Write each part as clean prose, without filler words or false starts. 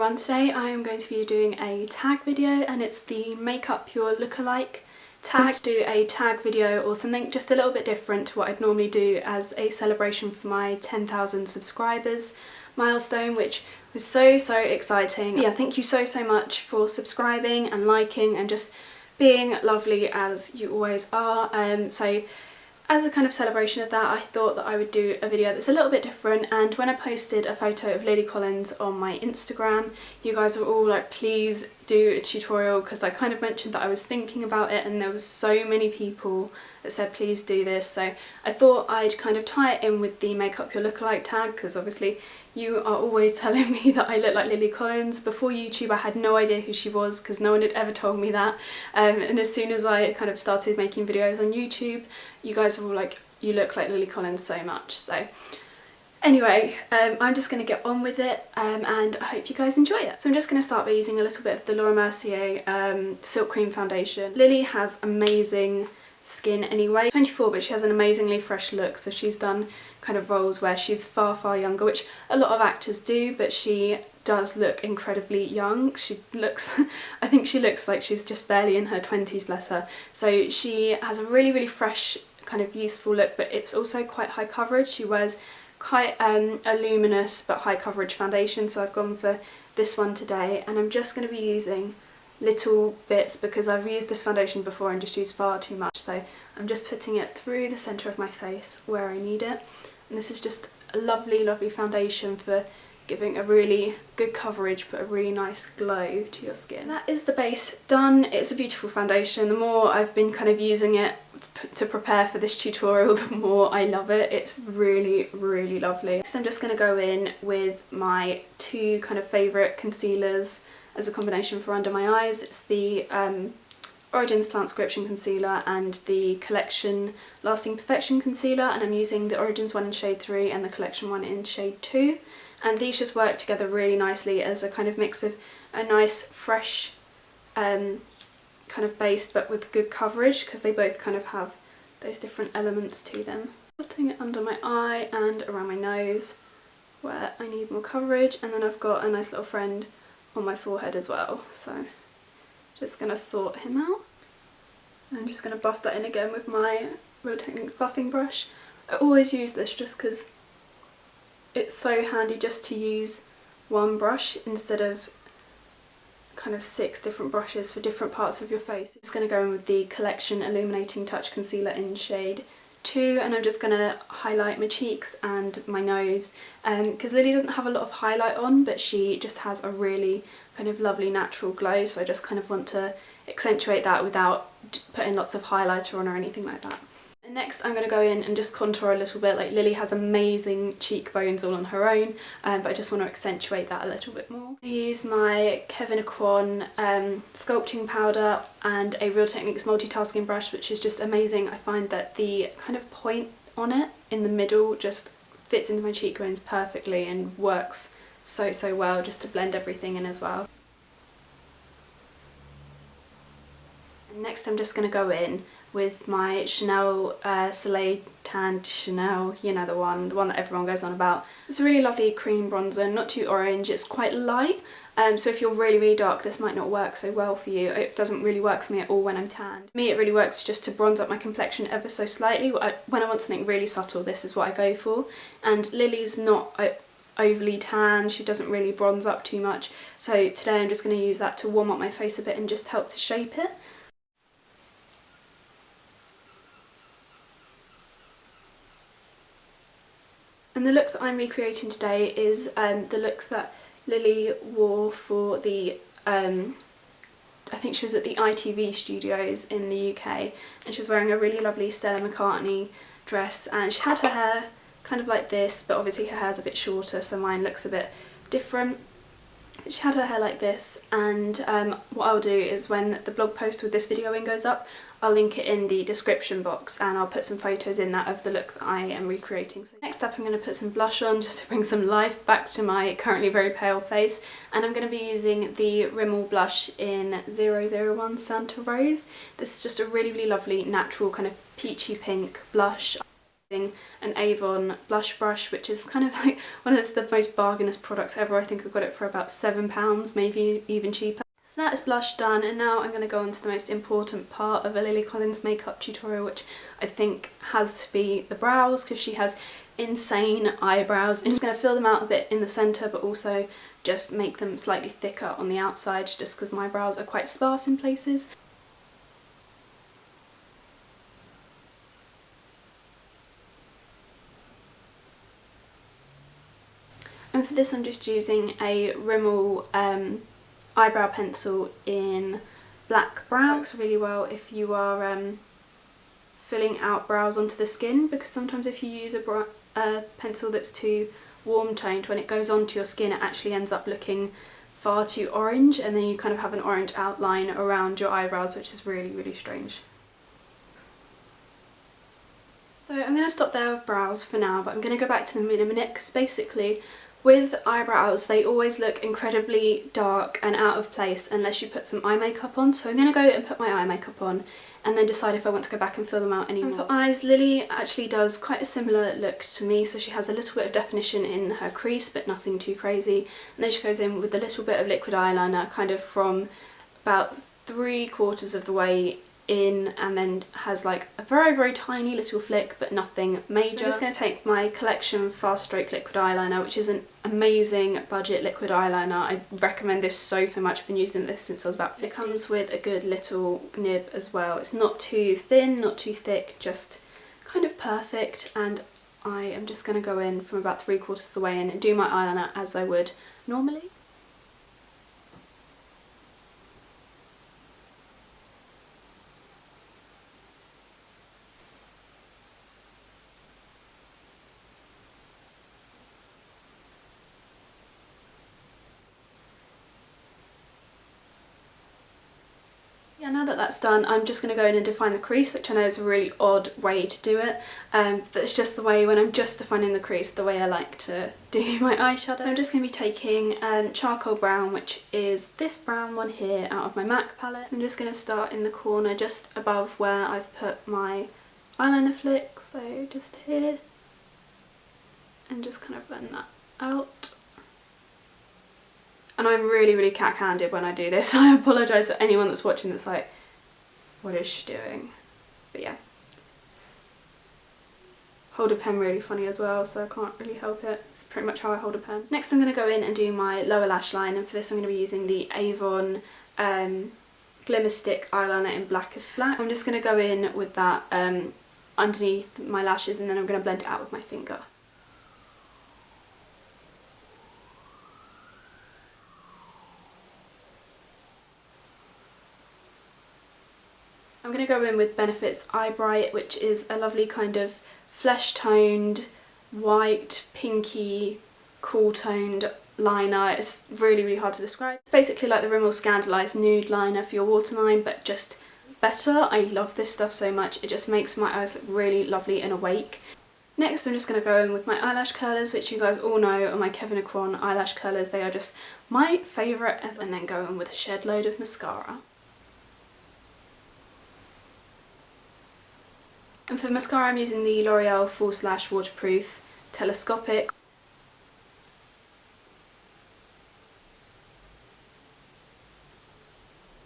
everyone, today I am going to be doing a tag video and it's the Make Up Your Lookalike tag. To do a tag video or something just a little bit different to what I'd normally do as a celebration for my 10,000 subscribers milestone, which was so exciting. Yeah, thank you so much for subscribing and liking and just being lovely as you always are. So as a kind of celebration of that, I thought that I would do a video that's a little bit different, and when I posted a photo of Lily Collins on my Instagram, you guys were all like, please do a tutorial, because I kind of mentioned that I was thinking about it and there was so many people that said please do this. So I thought I'd kind of tie it in with the Make Up Your Lookalike tag, because obviously you are always telling me that I look like Lily Collins. Before YouTube I had no idea who she was because no one had ever told me that, and as soon as I kind of started making videos on YouTube, you guys were all like, you look like Lily Collins so much. So anyway, I'm just going to get on with it, and I hope you guys enjoy it. So I'm just going to start by using a little bit of the Laura Mercier Silk Cream Foundation. Lily has amazing skin anyway, 24, but she has an amazingly fresh look, so she's done kind of roles where she's far younger, which a lot of actors do, but she does look incredibly young. She looks I think she looks like she's just barely in her 20s, bless her. So she has a really fresh kind of youthful look, but it's also quite high coverage. She wears quite a luminous but high coverage foundation, so I've gone for this one today, and I'm just going to be using little bits because I've used this foundation before and just used far too much, so I'm just putting it through the centre of my face where I need it. And this is just a lovely foundation for giving a really good coverage but a really nice glow to your skin. That is the base done. It's a beautiful foundation. The more I've been kind of using it to prepare for this tutorial, the more I love it. It's really lovely. Next I'm just going to go in with my two kind of favourite concealers as a combination for under my eyes. It's the Origins Plant-Scription Concealer and the Collection Lasting Perfection Concealer, and I'm using the Origins one in shade 3 and the Collection one in shade 2. And these just work together really nicely as a kind of mix of a nice fresh kind of base but with good coverage, because they both kind of have those different elements to them. Putting it under my eye and around my nose where I need more coverage, and then I've got a nice little friend on my forehead as well, so just going to sort him out. I'm just going to buff that in again with my Real Techniques buffing brush. I always use this just because it's so handy just to use one brush instead of kind of 6 different brushes for different parts of your face. It's going to go in with the Collection Illuminating Touch Concealer in shade 2, and I'm just going to highlight my cheeks and my nose, because Lily doesn't have a lot of highlight on, but she just has a really kind of lovely natural glow, so I just kind of want to accentuate that without putting lots of highlighter on or anything like that. And next I'm going to go in and just contour a little bit. Like, Lily has amazing cheekbones all on her own, but I just want to accentuate that a little bit more. I use my Kevyn Aucoin sculpting powder and a Real Techniques multitasking brush, which is just amazing. I find that the kind of point on it in the middle just fits into my cheekbones perfectly and works so well just to blend everything in as well. And next I'm just going to go in with my Chanel Soleil Tanned Chanel, you know, the one that everyone goes on about. It's a really lovely cream bronzer, not too orange, it's quite light, so if you're really dark this might not work so well for you. It doesn't really work for me at all when I'm tanned. For me it really works just to bronze up my complexion ever so slightly. When I want something really subtle, this is what I go for, and Lily's not overly tan, she doesn't really bronze up too much, so today I'm just going to use that to warm up my face a bit and just help to shape it. And the look that I'm recreating today is the look that Lily wore for the, I think she was at the ITV studios in the UK, and she was wearing a really lovely Stella McCartney dress, and she had her hair kind of like this, but obviously her hair's a bit shorter so mine looks a bit different. She had her hair like this, and what I'll do is when the blog post with this video in goes up, I'll link it in the description box and I'll put some photos in that of the look that I am recreating. So next up I'm going to put some blush on just to bring some life back to my currently very pale face, and I'm going to be using the Rimmel blush in 001 Santa Rose. This is just a really lovely natural kind of peachy pink blush. An Avon blush brush, which is kind of like one of the most bargainous products ever. I think I got it for about £7, maybe even cheaper. So that is blush done, and now I'm going to go on to the most important part of a Lily Collins makeup tutorial, which I think has to be the brows, because she has insane eyebrows. I'm just going to fill them out a bit in the centre, but also just make them slightly thicker on the outside, just because my brows are quite sparse in places. And for this I'm just using a Rimmel eyebrow pencil in black brown. It works really well if you are filling out brows onto the skin, because sometimes if you use a pencil that's too warm toned, when it goes onto your skin it actually ends up looking far too orange, and then you kind of have an orange outline around your eyebrows, which is really, really strange. So I'm going to stop there with brows for now, but I'm going to go back to them in a minute, because basically with eyebrows they always look incredibly dark and out of place unless you put some eye makeup on. So I'm going to go and put my eye makeup on and then decide if I want to go back and fill them out anymore. And for eyes, Lily actually does quite a similar look to me, so she has a little bit of definition in her crease but nothing too crazy, and then she goes in with a little bit of liquid eyeliner kind of from about 3/4 of the way in, and then has like a very, very tiny little flick but nothing major. So I'm just going to take my Collection Fast Stroke liquid eyeliner, which is an amazing budget liquid eyeliner. I recommend this so much. I've been using this since I was about 15. It comes with a good little nib as well. It's not too thin, not too thick, just kind of perfect, and I am just going to go in from about 3/4 of the way in and do my eyeliner as I would normally. Yeah, now that that's done, I'm just going to go in and define the crease, which I know is a really odd way to do it, but it's just the way, when I'm just defining the crease, the way I like to do my eyeshadow. So I'm just going to be taking charcoal brown, which is this brown one here out of my MAC palette. So I'm just going to start in the corner just above where I've put my eyeliner flick, so just here, and just kind of blend that out. And I'm really, really cack-handed when I do this, so I apologise for anyone that's watching that's like, what is she doing? But yeah. Hold a pen really funny as well, so I can't really help it. It's pretty much how I hold a pen. Next I'm going to go in and do my lower lash line, and for this I'm going to be using the Avon Glimmer Stick eyeliner in Blackest Black. I'm just going to go in with that underneath my lashes, and then I'm going to blend it out with my finger. I'm going to go in with Benefit's Eye Bright, which is a lovely kind of flesh-toned, white, pinky, cool-toned liner. It's really, really hard to describe. It's basically like the Rimmel Scandalised Nude liner for your waterline, but just better. I love this stuff so much. It just makes my eyes look really lovely and awake. Next I'm just going to go in with my eyelash curlers, which you guys all know are my Kevyn Aucoin eyelash curlers. They are just my favourite, and then go in with a shed load of mascara. And for mascara I'm using the L'Oreal Full Slash Waterproof Telescopic.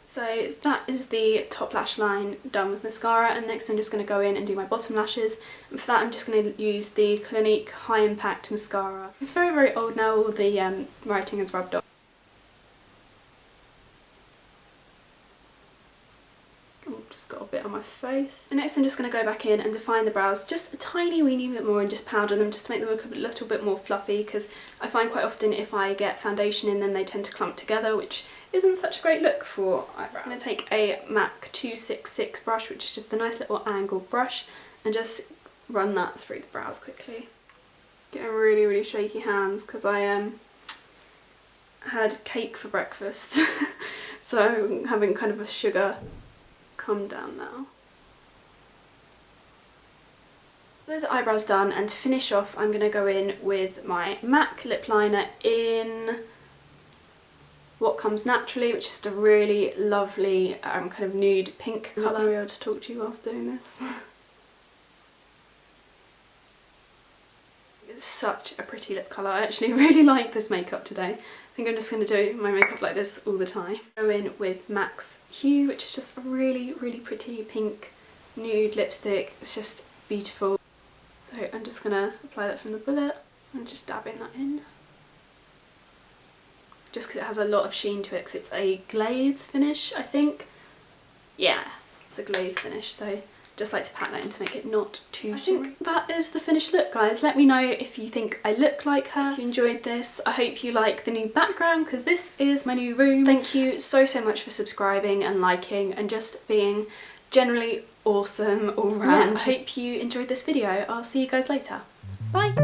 So that is the top lash line done with mascara, and next I'm just going to go in and do my bottom lashes, and for that I'm just going to use the Clinique High Impact Mascara. It's very, very old now, all the writing has rubbed off. Just got a bit on my face. And next I'm just going to go back in and define the brows just a tiny weeny bit more and just powder them just to make them look a little bit more fluffy, because I find quite often if I get foundation in them they tend to clump together, which isn't such a great look for eyebrows. I'm just going to take a MAC 266 brush, which is just a nice little angled brush, and just run that through the brows quickly. Getting really, really shaky hands because I had cake for breakfast so I'm having kind of a sugar come down now. So those are eyebrows done, and to finish off I'm going to go in with my MAC lip liner in What Comes Naturally, which is just a really lovely kind of nude pink colour. I'm not going to be able to talk to you whilst doing this. It's such a pretty lip colour. I actually really like this makeup today. I think I'm just going to do my makeup like this all the time. Go in with MAC's Hue, which is just a really, really pretty pink nude lipstick. It's just beautiful. So I'm just going to apply that from the bullet and just dabbing that in. Just because it has a lot of sheen to it, because it's a glaze finish, I think. Yeah, it's a glaze finish, so just like to pat that in to make it not too shimmery. I think that is the finished look, guys. Let me know if you think I look like her. If you enjoyed this, I hope you like the new background, because this is my new room. Thank you so much for subscribing and liking and just being generally awesome all round. I hope you enjoyed this video. I'll see you guys later. Bye!